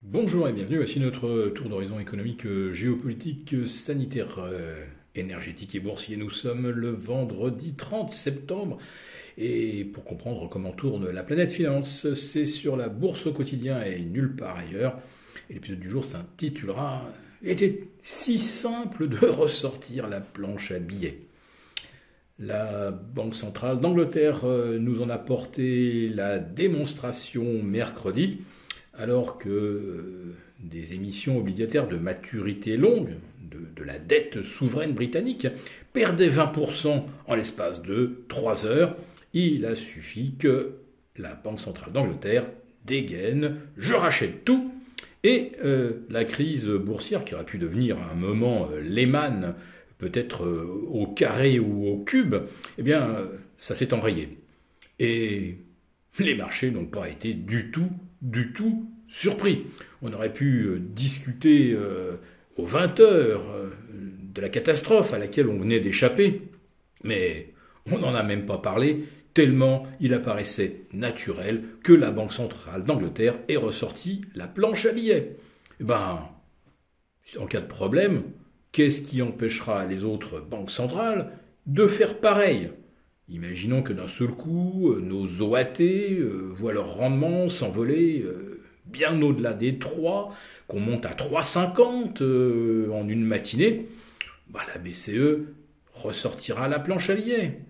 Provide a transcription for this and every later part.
Bonjour et bienvenue, voici notre tour d'horizon économique, géopolitique, sanitaire, énergétique et boursier. Nous sommes le vendredi 30 septembre et pour comprendre comment tourne la planète finance, c'est sur la bourse au quotidien et nulle part ailleurs. Et l'épisode du jour s'intitulera «Était si simple de ressortir la planche à billets». La Banque centrale d'Angleterre nous en a porté la démonstration mercredi, alors que des émissions obligataires de maturité longue de la dette souveraine britannique perdaient 20% en l'espace de 3 heures. Il a suffi que la Banque centrale d'Angleterre dégaine «je rachète tout» et la crise boursière qui aurait pu devenir à un moment Lehman, peut-être au carré ou au cube, eh bien ça s'est enrayé. Et les marchés n'ont pas été du tout surpris. On aurait pu discuter aux 20 heures de la catastrophe à laquelle on venait d'échapper, mais on n'en a même pas parlé, tellement il apparaissait naturel que la Banque centrale d'Angleterre ait ressorti la planche à billets. Eh ben, en cas de problème, qu'est-ce qui empêchera les autres banques centrales de faire pareil ? Imaginons que d'un seul coup, nos OAT voient leur rendement s'envoler bien au-delà des 3, qu'on monte à 3,50 en une matinée. La BCE ressortira la planche à billets.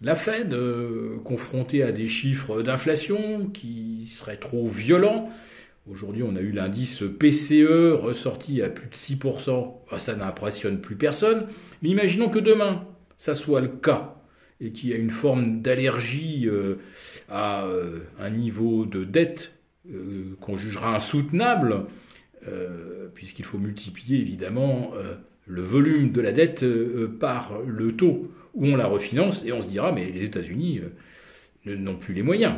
La Fed, confrontée à des chiffres d'inflation qui seraient trop violents, aujourd'hui on a eu l'indice PCE ressorti à plus de 6%, ça n'impressionne plus personne, mais imaginons que demain, ça soit le cas, et qu'il y a une forme d'allergie à un niveau de dette qu'on jugera insoutenable, puisqu'il faut multiplier évidemment le volume de la dette par le taux où on la refinance, et on se dira mais les États-Unis n'ont plus les moyens,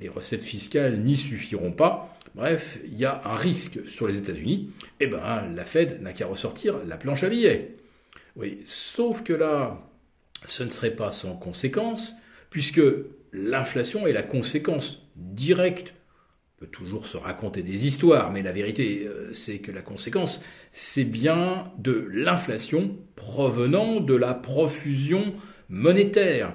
les recettes fiscales n'y suffiront pas. Bref, il y a un risque sur les États-Unis, et la Fed n'a qu'à ressortir la planche à billets. Oui, sauf que là, ce ne serait pas sans conséquence, puisque l'inflation est la conséquence directe. On peut toujours se raconter des histoires, mais la vérité, c'est que la conséquence, c'est bien de l'inflation provenant de la profusion monétaire.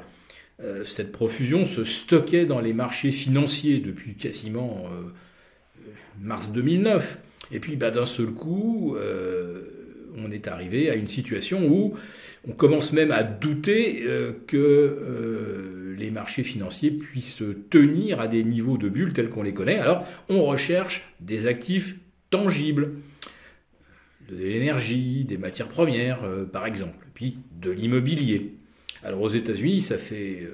Cette profusion se stockait dans les marchés financiers depuis quasiment mars 2009. Et puis d'un seul coup, on est arrivé à une situation où on commence même à douter que les marchés financiers puissent tenir à des niveaux de bulles tels qu'on les connaît. Alors on recherche des actifs tangibles, de l'énergie, des matières premières par exemple, puis de l'immobilier. Alors aux États-Unis, ça fait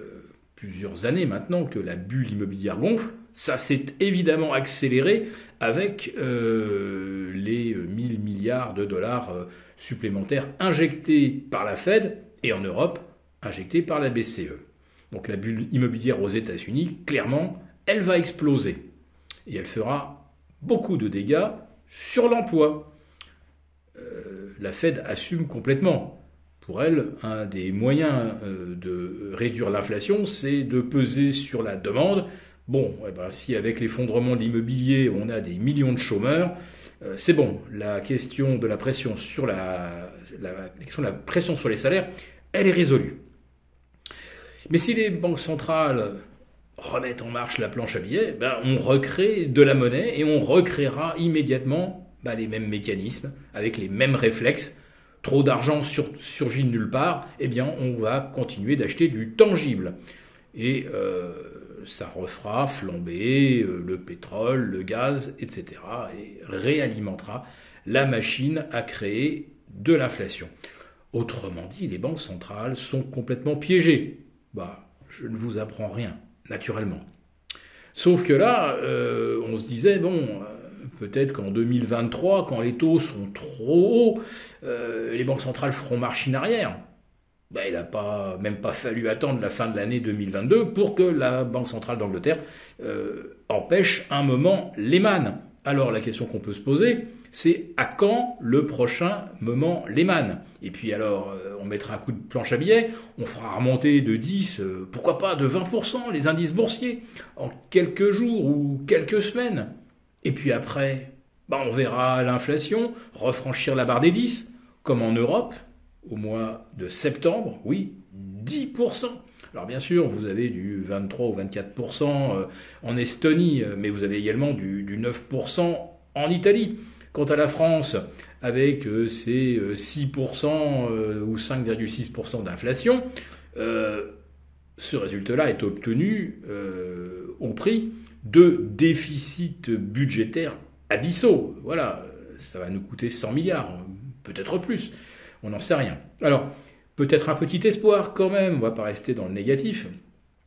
plusieurs années maintenant que la bulle immobilière gonfle. Ça s'est évidemment accéléré avec les 1000 milliards de dollars supplémentaires injectés par la Fed et en Europe injectés par la BCE. Donc la bulle immobilière aux États-Unis, clairement, elle va exploser. Et elle fera beaucoup de dégâts sur l'emploi. La Fed assume complètement. Pour elle, un des moyens de réduire l'inflation, c'est de peser sur la demande. Bon, si avec l'effondrement de l'immobilier, on a des millions de chômeurs, c'est bon. La question de la pression sur la question de la pression sur les salaires, elle est résolue. Mais si les banques centrales remettent en marche la planche à billets, on recrée de la monnaie et on recréera immédiatement les mêmes mécanismes, avec les mêmes réflexes. Trop d'argent surgit de nulle part, on va continuer d'acheter du tangible. Et ça refera flamber le pétrole, le gaz, etc. et réalimentera la machine à créer de l'inflation. Autrement dit, les banques centrales sont complètement piégées. Je ne vous apprends rien, naturellement. Sauf que là, on se disait, peut-être qu'en 2023, quand les taux sont trop hauts, les banques centrales feront machine arrière. Il n'a même pas fallu attendre la fin de l'année 2022 pour que la Banque centrale d'Angleterre empêche un moment Lehman. Alors la question qu'on peut se poser, c'est à quand le prochain moment Lehman ? Et puis alors, on mettra un coup de planche à billets, on fera remonter de 10, pourquoi pas de 20% les indices boursiers en quelques jours ou quelques semaines. Et puis après, on verra l'inflation refranchir la barre des 10, comme en Europe, au mois de septembre, oui, 10%. Alors bien sûr, vous avez du 23 ou 24% en Estonie, mais vous avez également du 9% en Italie. Quant à la France, avec ses 6% ou 5,6% d'inflation, ce résultat-là est obtenu au prix de déficits budgétaires abyssaux. Voilà, ça va nous coûter 100 milliards, peut-être plus, on n'en sait rien. Alors, peut-être un petit espoir quand même, on ne va pas rester dans le négatif,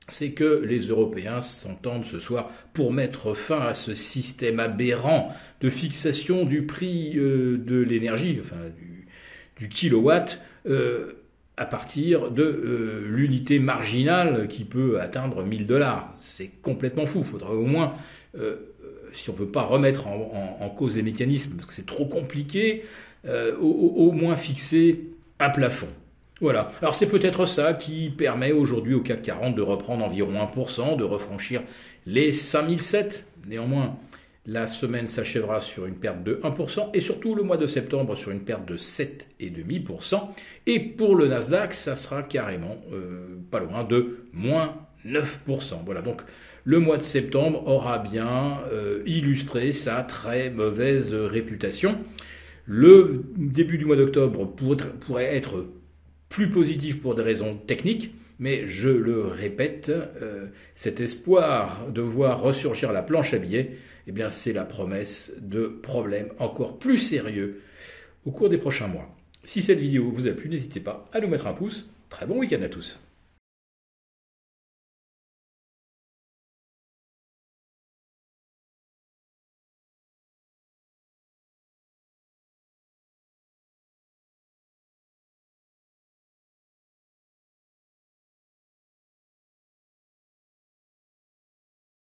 c'est que les Européens s'entendent ce soir pour mettre fin à ce système aberrant de fixation du prix de l'énergie, enfin du kilowatt, à partir de l'unité marginale qui peut atteindre 1 000 $. C'est complètement fou. Il faudrait au moins, si on ne veut pas remettre en cause les mécanismes, parce que c'est trop compliqué, au moins fixer un plafond. Voilà. Alors c'est peut-être ça qui permet aujourd'hui au CAC 40 de reprendre environ 1%, de refranchir les 5007. Néanmoins, la semaine s'achèvera sur une perte de 1% et surtout le mois de septembre sur une perte de 7,5%. Et pour le Nasdaq, ça sera carrément pas loin de moins 9%. Voilà, donc le mois de septembre aura bien illustré sa très mauvaise réputation. Le début du mois d'octobre pourrait être plus positif pour des raisons techniques, mais je le répète, cet espoir de voir ressurgir la planche à billets, eh bien c'est la promesse de problèmes encore plus sérieux au cours des prochains mois. Si cette vidéo vous a plu, n'hésitez pas à nous mettre un pouce. Très bon week-end à tous.